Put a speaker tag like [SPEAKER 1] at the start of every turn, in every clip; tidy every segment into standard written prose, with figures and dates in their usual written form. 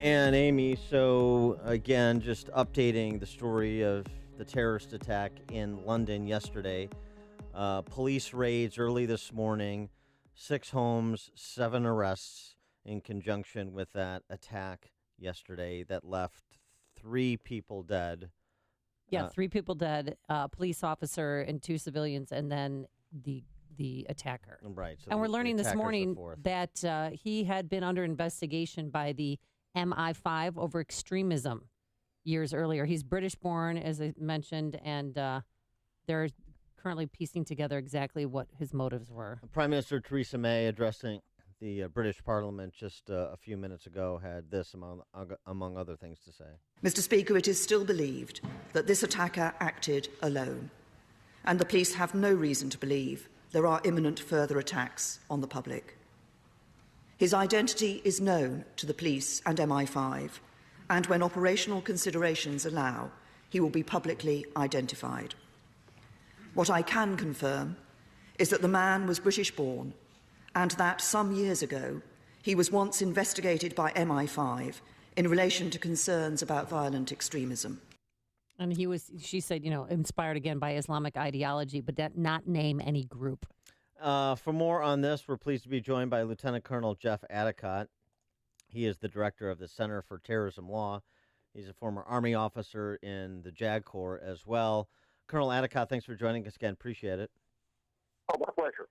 [SPEAKER 1] And Amy, so again, just updating the story of the terrorist attack in London yesterday. Police raids early this morning, 6 homes, 7 arrests in conjunction with that attack yesterday that left 3 people dead.
[SPEAKER 2] Yeah, 3 people dead, police officer and 2 civilians, and then the attacker.
[SPEAKER 1] Right. So
[SPEAKER 2] And we're
[SPEAKER 1] the
[SPEAKER 2] learning this
[SPEAKER 1] attacker's the
[SPEAKER 2] morning
[SPEAKER 1] fourth.
[SPEAKER 2] that he had been under investigation by the MI5 over extremism years earlier. He's British born, as I mentioned, and they're currently piecing together exactly what his motives were.
[SPEAKER 1] Prime Minister Theresa May addressing the British Parliament just a few minutes ago had this among other things to say.
[SPEAKER 3] Mr. Speaker, it is still believed that this attacker acted alone, and the police have no reason to believe there are imminent further attacks on the public. His identity is known to the police and MI5, and when operational considerations allow, he will be publicly identified. What I can confirm is that the man was British born, and that some years ago he was once investigated by MI5 in relation to concerns about violent extremism.
[SPEAKER 2] And she said, inspired again by Islamic ideology, but not name any group.
[SPEAKER 1] For more on this, we're pleased to be joined by Lieutenant Colonel Jeff Addicott. He is the director of the Center for Terrorism Law. He's a former Army officer in the JAG Corps as well. Colonel Addicott, thanks for joining us again. Appreciate it.
[SPEAKER 4] Oh, my pleasure.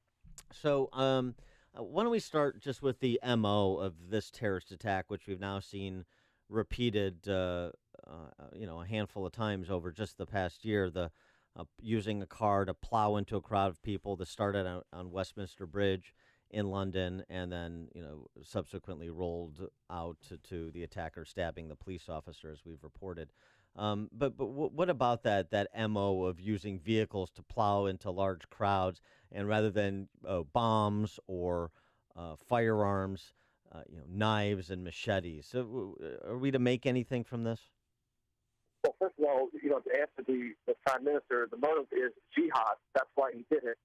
[SPEAKER 1] So, why don't we start just with the MO of this terrorist attack, which we've now seen repeated, a handful of times over just the past year. The using a car to plow into a crowd of people that started on Westminster Bridge in London, and then subsequently rolled out to the attacker stabbing the police officer, as we've reported. But what about that MO of using vehicles to plow into large crowds, and rather than bombs or firearms, knives and machetes? So, are we to make anything from this?
[SPEAKER 4] Well, first of all, to answer the Prime Minister, the motive is jihad. That's why he did it.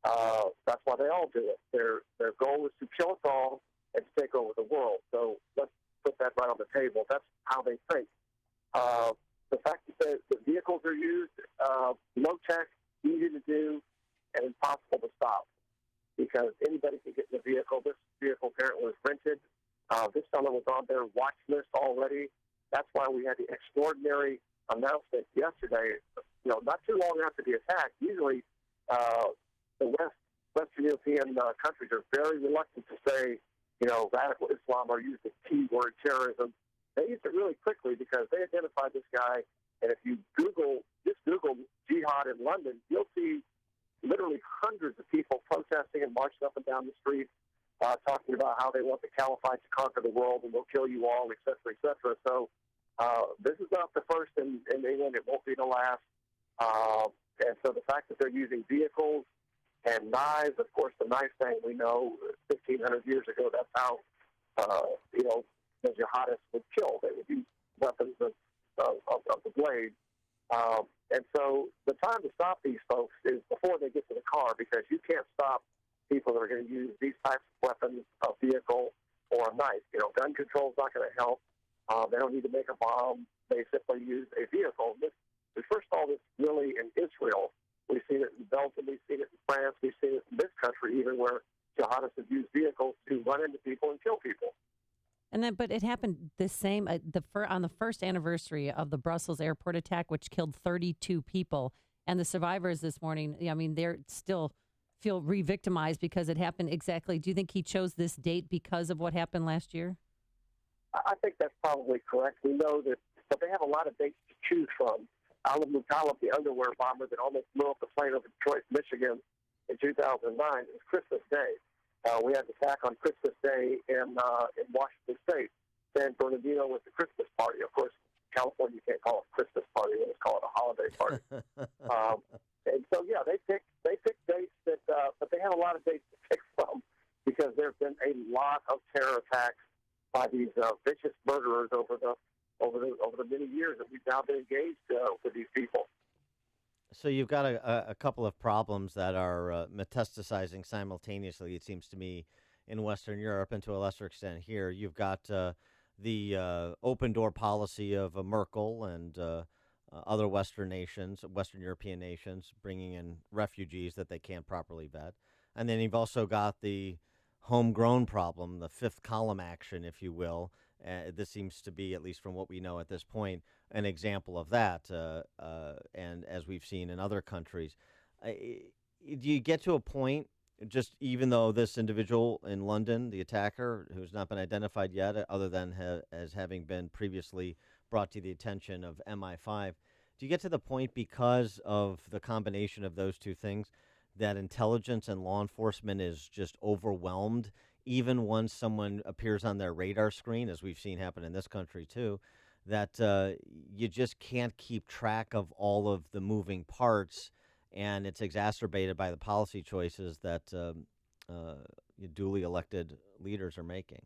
[SPEAKER 4] That's why they all do it. Their goal is to kill us all and to take over the world. So let's put that right on the table. That's how they think. The fact that the vehicles are used, low tech, easy to do, and impossible to stop, because anybody can get in the vehicle. This vehicle apparently was rented. This fellow was on their watch list already. That's why we had the extraordinary announcement yesterday. Not too long after the attack. Usually, the Western European countries are very reluctant to say, radical Islam, or use the keyword terrorism. They used it really quickly because they identified this guy. And if you Google jihad in London, you'll see literally hundreds of people protesting and marching up and down the street, talking about how they want the caliphate to conquer the world and we'll kill you all, et cetera, et cetera. So this is not the first in England. It won't be the last. And so the fact that they're using vehicles and knives, of course, the knife thing we know 1,500 years ago, that's how, the jihadists would kill. They would use weapons of the blade. And so the time to stop these folks is before they get to the car, because you can't stop people that are going to use these types of weapons, a vehicle or a knife. Gun control is not going to help. They don't need to make a bomb. They simply use a vehicle. We first saw this really in Israel. We've seen it in Belgium. We've seen it in France. We've seen it in this country, even where jihadists have used vehicles to run into people and kill people.
[SPEAKER 2] But it happened the same on the first anniversary of the Brussels airport attack, which killed 32 people. And the survivors this morning, they're still feel re-victimized because it happened exactly. Do you think he chose this date because of what happened last year?
[SPEAKER 4] I think that's probably correct. We know that, but they have a lot of dates to choose from. Alan Muttalib, the underwear bomber that almost blew up the plane over Detroit, Michigan in 2009, it was Christmas Day. We had the attack on Christmas Day in Washington State. San Bernardino was the Christmas party. Of course, California, you can't call it a Christmas party. Let's call it a holiday party. And so, yeah, they pick dates that, but they have a lot of dates to pick from, because there have been a lot of terror attacks by these vicious murderers over the many years that we've now been engaged with these people.
[SPEAKER 1] So you've got a couple of problems that are metastasizing simultaneously, it seems to me, in Western Europe, and to a lesser extent here. You've got the open door policy of Merkel and other Western nations, Western European nations, bringing in refugees that they can't properly vet. And then you've also got the homegrown problem, the fifth column action, if you will. This seems to be, at least from what we know at this point, an example of that. And as we've seen in other countries, do you get to a point, just even though this individual in London, the attacker, who's not been identified yet, other than as having been previously brought to the attention of MI5, do you get to the point, because of the combination of those two things, that intelligence and law enforcement is just overwhelmed, even once someone appears on their radar screen, as we've seen happen in this country too, that you just can't keep track of all of the moving parts, and it's exacerbated by the policy choices that duly elected leaders are making?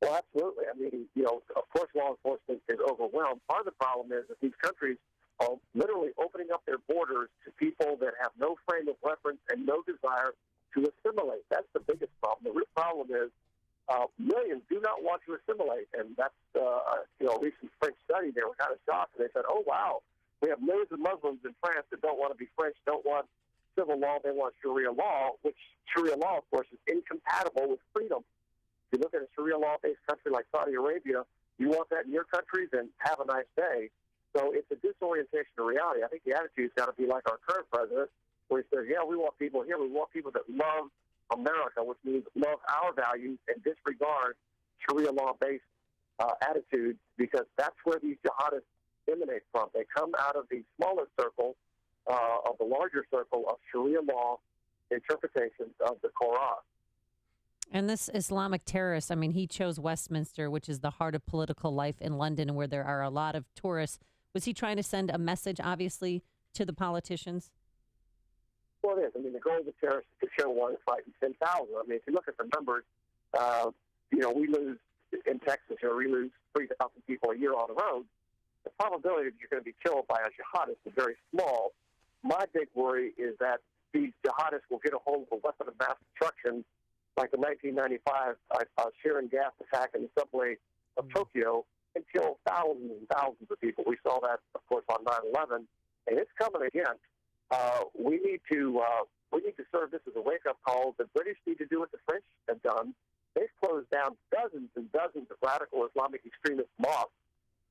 [SPEAKER 4] Well, absolutely. I mean, of course, law enforcement is overwhelmed. Part of the problem is that these countries are literally opening up their borders to people that have no frame of reference and no desire to assimilate. That's the biggest problem. The real problem is millions do not want to assimilate, and that's a recent French study. They were kind of shocked. They said, "Oh wow, we have millions of Muslims in France that don't want to be French, don't want civil law, they want Sharia law," which Sharia law, of course, is incompatible with freedom. If you look at a Sharia law-based country like Saudi Arabia, you want that in your country, then have a nice day. So it's a disorientation of reality. I think the attitude's got to be like our current president, where he says, yeah, we want people here. We want people that love America, which means love our values and disregard Sharia law-based attitudes, because that's where these jihadists emanate from. They come out of the smaller circle of the larger circle of Sharia law interpretations of the Quran.
[SPEAKER 2] And this Islamic terrorist, I mean, he chose Westminster, which is the heart of political life in London, where there are a lot of tourists. Was he trying to send a message, obviously, to the politicians?
[SPEAKER 4] Well, it is. I mean, the goal of the terrorists is to show one fighting 10,000. I mean, if you look at the numbers, we lose in Texas, we lose 3,000 people a year on the road. The probability that you're going to be killed by a jihadist is very small. My big worry is that these jihadists will get a hold of a weapon of mass destruction, like the 1995 sarin gas attack in the subway of Tokyo, and kill thousands and thousands of people. We saw that, of course, on 9/11, and it's coming again. We need to serve this as a wake-up call. The British need to do what the French have done. They've closed down dozens and dozens of radical Islamic extremist mosques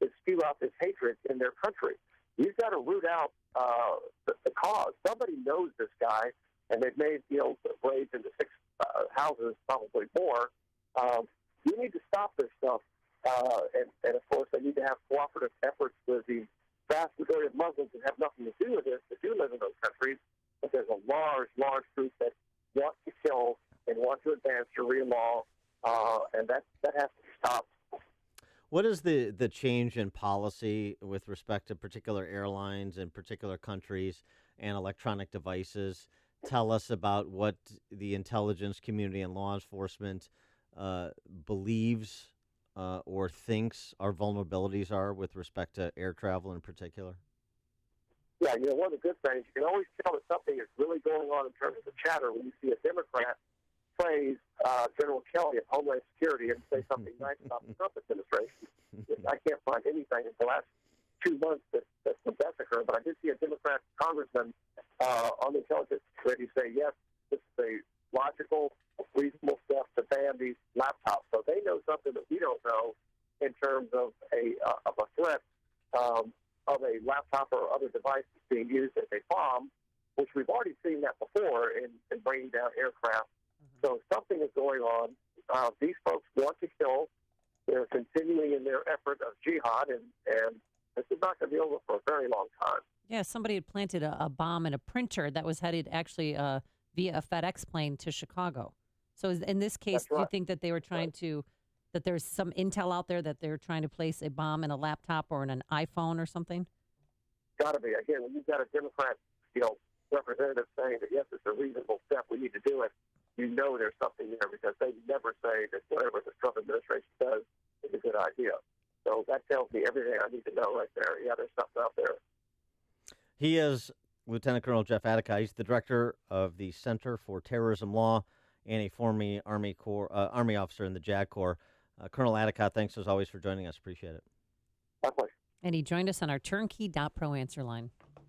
[SPEAKER 4] that spew out this hatred in their country. We've got to root out the cause. Somebody knows this guy, and they've made raids into 6 houses, probably more. We need to stop this stuff, and of course, they need to have cooperative efforts with the vast majority of Muslims that have nothing to do with this, that do live in those countries. But there's a large group that want to kill and want to advance Sharia law, and that has to stop.
[SPEAKER 1] What is the change in policy with respect to particular airlines and particular countries and electronic devices? Tell us about what the intelligence community and law enforcement believes or thinks our vulnerabilities are with respect to air travel in particular.
[SPEAKER 4] Yeah, one of the good things, you can always tell that something is really going on in terms of the chatter when you see a Democrat praise General Kelly of Homeland Security and say something nice about the Trump administration. I can't find anything in the last 2 months that's Rebecca, but I did see a Democrat congressman on the Intelligence Committee say, yes, this is a logical, reasonable step to ban these laptops. So they know something that we don't know in terms of a threat of a laptop or other device being used as a bomb, which we've already seen that before in bringing down aircraft. Mm-hmm. So something is going on. These folks want to kill. They're continuing in their effort of jihad, and this is not going to be over for a very long time.
[SPEAKER 2] Yeah, somebody had planted a bomb in a printer that was headed actually via a FedEx plane to Chicago. So in this case, do you think that they were trying to, that there's some intel out there that they're trying to place a bomb in a laptop or in an iPhone or something?
[SPEAKER 4] Got to be. Again, when you've got a Democrat, representative saying that, yes, it's a reasonable step, we need to do it, there's something there, because they never say that whatever the Trump administration does is a good idea. So that tells me everything I need to know right there. Yeah, there's something out there.
[SPEAKER 1] He is Lieutenant Colonel Jeff Addicott. He's the director of the Center for Terrorism Law and a former Army officer in the JAG Corps. Colonel Addicott, thanks as always for joining us. Appreciate it.
[SPEAKER 4] My pleasure.
[SPEAKER 2] And he joined us on our turnkey.pro answer line.